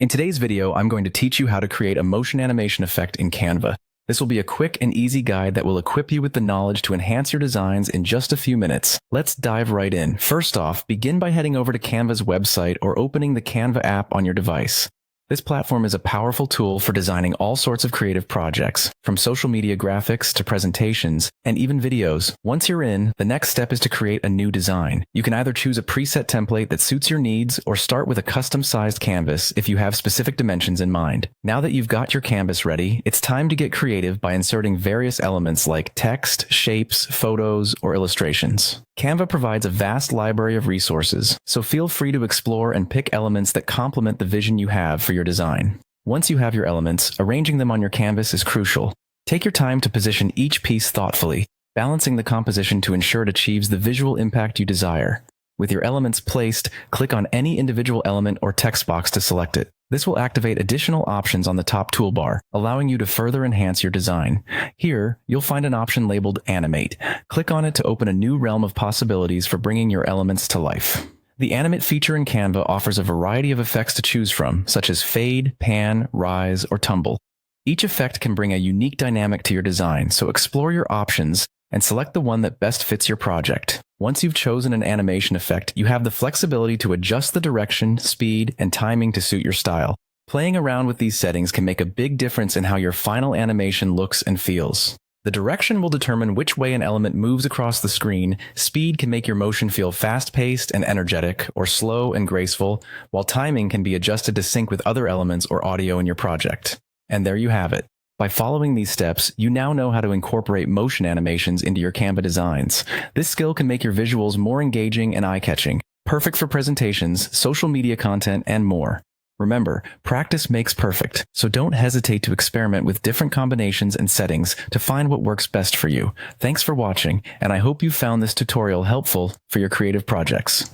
In today's video, I'm going to teach you how to create a motion animation effect in Canva. This will be a quick and easy guide that will equip you with the knowledge to enhance your designs in just a few minutes. Let's dive right in. First off, begin by heading over to Canva's website or opening the Canva app on your device. This platform is a powerful tool for designing all sorts of creative projects, from social media graphics to presentations, and even videos. Once you're in, the next step is to create a new design. You can either choose a preset template that suits your needs or start with a custom-sized canvas if you have specific dimensions in mind. Now that you've got your canvas ready, it's time to get creative by inserting various elements like text, shapes, photos, or illustrations. Canva provides a vast library of resources, so feel free to explore and pick elements that complement the vision you have for your design. Once you have your elements, arranging them on your canvas is crucial. Take your time to position each piece thoughtfully, balancing the composition to ensure it achieves the visual impact you desire. With your elements placed, click on any individual element or text box to select it. This will activate additional options on the top toolbar, allowing you to further enhance your design. Here, you'll find an option labeled Animate. Click on it to open a new realm of possibilities for bringing your elements to life. The Animate feature in Canva offers a variety of effects to choose from, such as fade, pan, rise, or tumble. Each effect can bring a unique dynamic to your design, so explore your options and select the one that best fits your project. Once you've chosen an animation effect, you have the flexibility to adjust the direction, speed, and timing to suit your style. Playing around with these settings can make a big difference in how your final animation looks and feels. The direction will determine which way an element moves across the screen. Speed can make your motion feel fast-paced and energetic, or slow and graceful, while timing can be adjusted to sync with other elements or audio in your project. And there you have it. By following these steps, you now know how to incorporate motion animations into your Canva designs. This skill can make your visuals more engaging and eye-catching, perfect for presentations, social media content, and more. Remember, practice makes perfect, so don't hesitate to experiment with different combinations and settings to find what works best for you. Thanks for watching, and I hope you found this tutorial helpful for your creative projects.